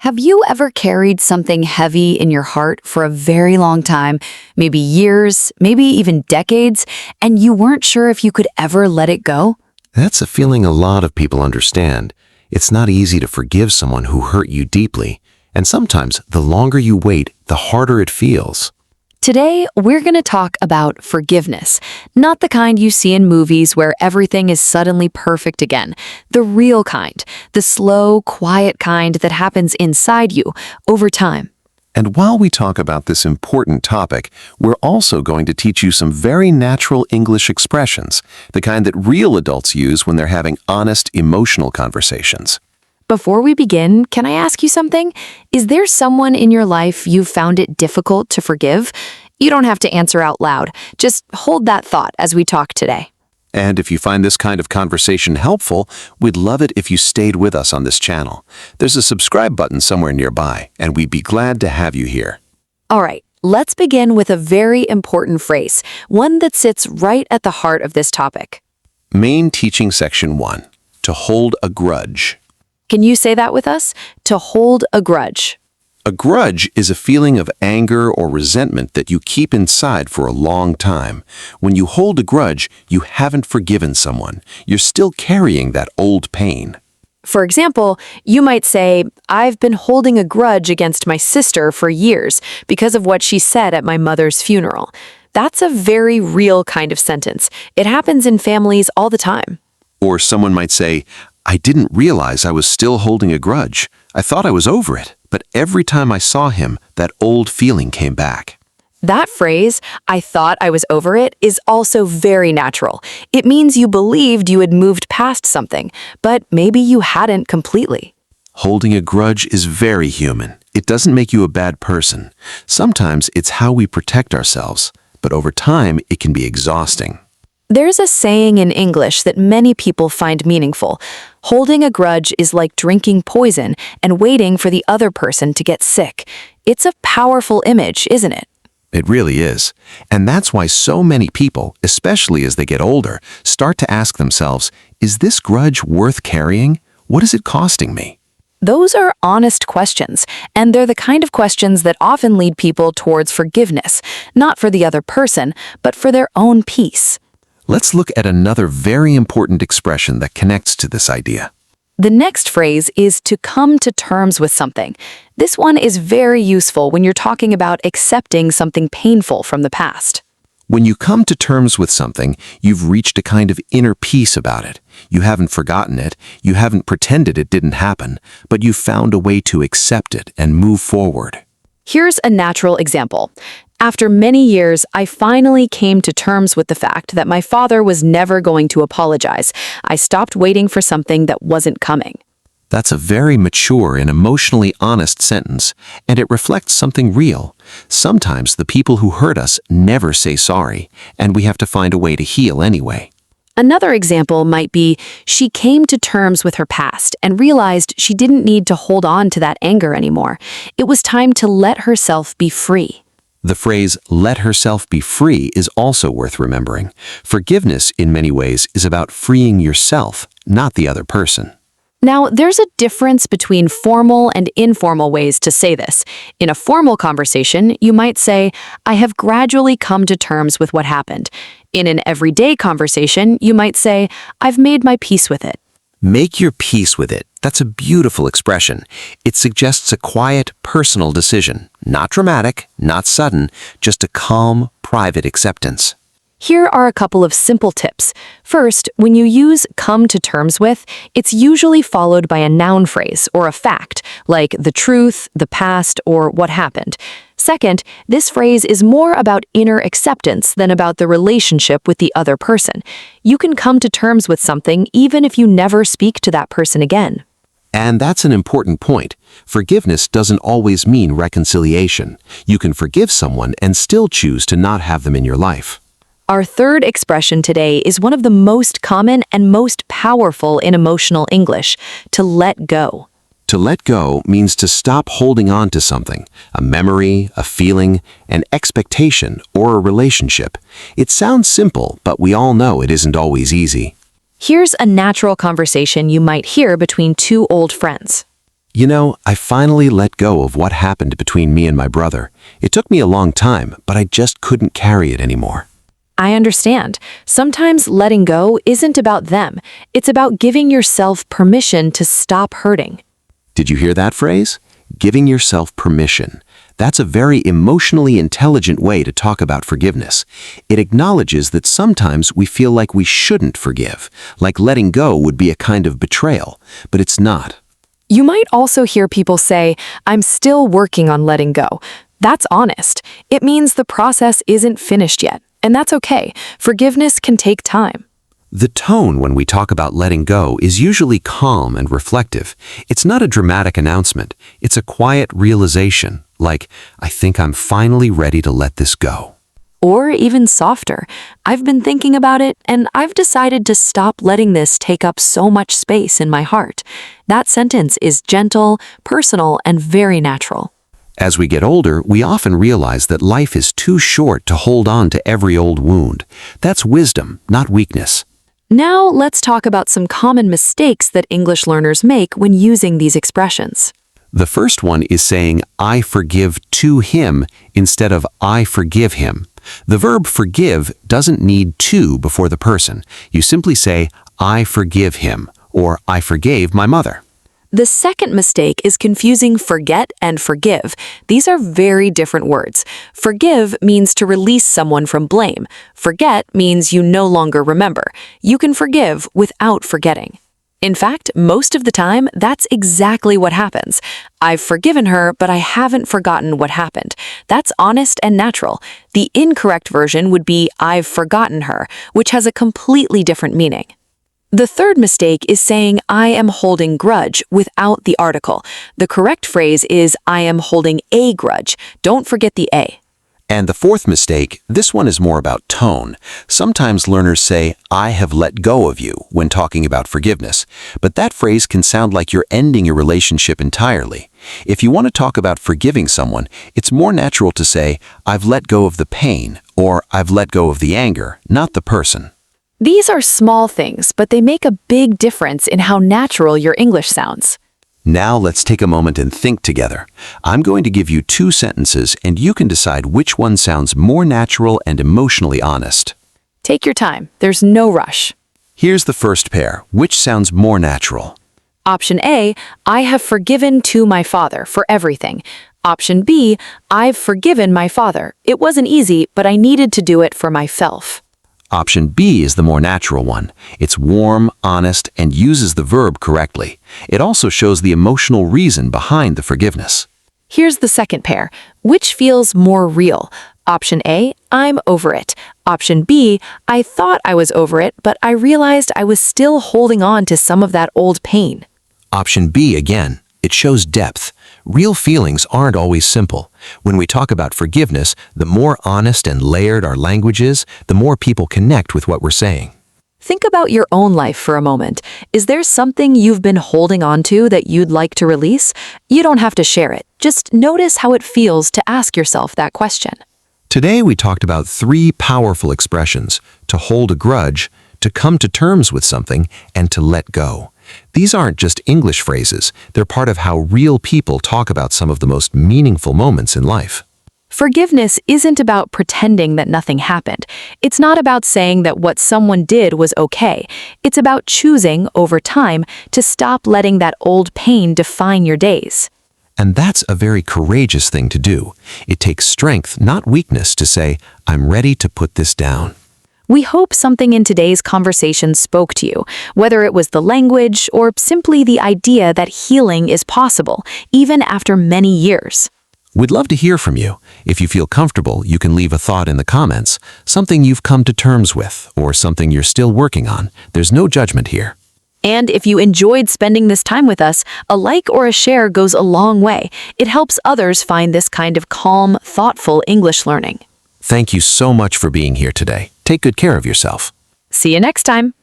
Have you ever carried something heavy in your heart for a very long time, maybe years, maybe even decades, and you weren't sure if you could ever let it go? That's a feeling a lot of people understand. It's not easy to forgive someone who hurt you deeply, and sometimes the longer you wait, the harder it feels. Today, we're going to talk about forgiveness, not the kind you see in movies where everything is suddenly perfect again. The real kind, the slow, quiet kind that happens inside you over time. And while we talk about this important topic, we're also going to teach you some very natural English expressions, the kind that real adults use when they're having honest, emotional conversations. Before we begin, can I ask you something? Is there someone in your life you've found it difficult to forgive? You don't have to answer out loud. Just hold that thought as we talk today. And if you find this kind of conversation helpful, we'd love it if you stayed with us on this channel. There's a subscribe button somewhere nearby, and we'd be glad to have you here. All right, let's begin with a very important phrase, one that sits right at the heart of this topic. Main Teaching Section 1. To hold a grudge. Can you say that with us? To hold a grudge. A grudge is a feeling of anger or resentment that you keep inside for a long time. When you hold a grudge, you haven't forgiven someone. You're still carrying that old pain. For example, you might say, I've been holding a grudge against my sister for years because of what she said at my mother's funeral. That's a very real kind of sentence. It happens in families all the time. Or someone might say, I didn't realize I was still holding a grudge. I thought I was over it, but every time I saw him, that old feeling came back. That phrase, I thought I was over it, is also very natural. It means you believed you had moved past something, but maybe you hadn't completely. Holding a grudge is very human. It doesn't make you a bad person. Sometimes it's how we protect ourselves, but over time it can be exhausting. There's a saying in English that many people find meaningful. Holding a grudge is like drinking poison and waiting for the other person to get sick. It's a powerful image, isn't it? It really is. And that's why so many people, especially as they get older, start to ask themselves, is this grudge worth carrying? What is it costing me? Those are honest questions, and they're the kind of questions that often lead people towards forgiveness, not for the other person, but for their own peace. Let's look at another very important expression that connects to this idea. The next phrase is to come to terms with something. This one is very useful when you're talking about accepting something painful from the past. When you come to terms with something, you've reached a kind of inner peace about it. You haven't forgotten it, you haven't pretended it didn't happen, but you've found a way to accept it and move forward. Here's a natural example. After many years, I finally came to terms with the fact that my father was never going to apologize. I stopped waiting for something that wasn't coming. That's a very mature and emotionally honest sentence, and it reflects something real. Sometimes the people who hurt us never say sorry, and we have to find a way to heal anyway. Another example might be, she came to terms with her past and realized she didn't need to hold on to that anger anymore. It was time to let herself be free. The phrase, let herself be free, is also worth remembering. Forgiveness, in many ways, is about freeing yourself, not the other person. Now, there's a difference between formal and informal ways to say this. In a formal conversation, you might say, I have gradually come to terms with what happened. In an everyday conversation, you might say, I've made my peace with it. Make your peace with it. That's a beautiful expression. It suggests a quiet, personal decision. Not dramatic, not sudden, just a calm, private acceptance. Here are a couple of simple tips. First, when you use come to terms with, it's usually followed by a noun phrase or a fact, like the truth, the past, or what happened. Second, this phrase is more about inner acceptance than about the relationship with the other person. You can come to terms with something even if you never speak to that person again. And that's an important point. Forgiveness doesn't always mean reconciliation. You can forgive someone and still choose to not have them in your life. Our third expression today is one of the most common and most powerful in emotional English, to let go. To let go means to stop holding on to something, a memory, a feeling, an expectation, or a relationship. It sounds simple, but we all know it isn't always easy. Here's a natural conversation you might hear between two old friends. You know, I finally let go of what happened between me and my brother. It took me a long time, but I just couldn't carry it anymore. I understand. Sometimes letting go isn't about them. It's about giving yourself permission to stop hurting. Did you hear that phrase? Giving yourself permission. That's a very emotionally intelligent way to talk about forgiveness. It acknowledges that sometimes we feel like we shouldn't forgive, like letting go would be a kind of betrayal, but it's not. You might also hear people say, "I'm still working on letting go." That's honest. It means the process isn't finished yet, and that's okay. Forgiveness can take time. The tone when we talk about letting go is usually calm and reflective. It's not a dramatic announcement. It's a quiet realization, like, I think I'm finally ready to let this go. Or even softer, "I've been thinking about it, and I've decided to stop letting this take up so much space in my heart." That sentence is gentle, personal, and very natural. As we get older, we often realize that life is too short to hold on to every old wound. That's wisdom, not weakness. Now let's talk about some common mistakes that English learners make when using these expressions. The first one is saying, I forgive to him instead of I forgive him. The verb forgive doesn't need to before the person. You simply say, I forgive him, or I forgave my mother. The second mistake is confusing forget and forgive. These are very different words. Forgive means to release someone from blame. Forget means you no longer remember. You can forgive without forgetting. In fact, most of the time, that's exactly what happens. I've forgiven her, but I haven't forgotten what happened. That's honest and natural. The incorrect version would be I've forgotten her, which has a completely different meaning. The third mistake is saying I am holding grudge without the article. The correct phrase is I am holding a grudge. Don't forget the A. And the fourth mistake, this one is more about tone. Sometimes learners say, I have let go of you when talking about forgiveness, but that phrase can sound like you're ending your relationship entirely. If you want to talk about forgiving someone, it's more natural to say, I've let go of the pain, or I've let go of the anger, not the person. These are small things, but they make a big difference in how natural your English sounds. Now let's take a moment and think together. I'm going to give you 2 sentences and you can decide which one sounds more natural and emotionally honest. Take your time. There's no rush. Here's the first pair. Which sounds more natural? Option A, I have forgiven to my father for everything. Option B, I've forgiven my father. It wasn't easy, but I needed to do it for myself. Option B is the more natural one. It's warm, honest, and uses the verb correctly. It also shows the emotional reason behind the forgiveness. Here's the second pair. Which feels more real? Option A, I'm over it. Option B, I thought I was over it, but I realized I was still holding on to some of that old pain. Option B again. It shows depth. Real feelings aren't always simple. When we talk about forgiveness, the more honest and layered our language is, the more people connect with what we're saying. Think about your own life for a moment. Is there something you've been holding on to that you'd like to release? You don't have to share it. Just notice how it feels to ask yourself that question. Today we talked about 3 powerful expressions: to hold a grudge, to come to terms with something, and to let go. These aren't just English phrases, they're part of how real people talk about some of the most meaningful moments in life. Forgiveness isn't about pretending that nothing happened. It's not about saying that what someone did was okay. It's about choosing, over time, to stop letting that old pain define your days. And that's a very courageous thing to do. It takes strength, not weakness, to say, I'm ready to put this down. We hope something in today's conversation spoke to you, whether it was the language or simply the idea that healing is possible, even after many years. We'd love to hear from you. If you feel comfortable, you can leave a thought in the comments, something you've come to terms with, or something you're still working on. There's no judgment here. And if you enjoyed spending this time with us, a like or a share goes a long way. It helps others find this kind of calm, thoughtful English learning. Thank you so much for being here today. Take good care of yourself. See you next time.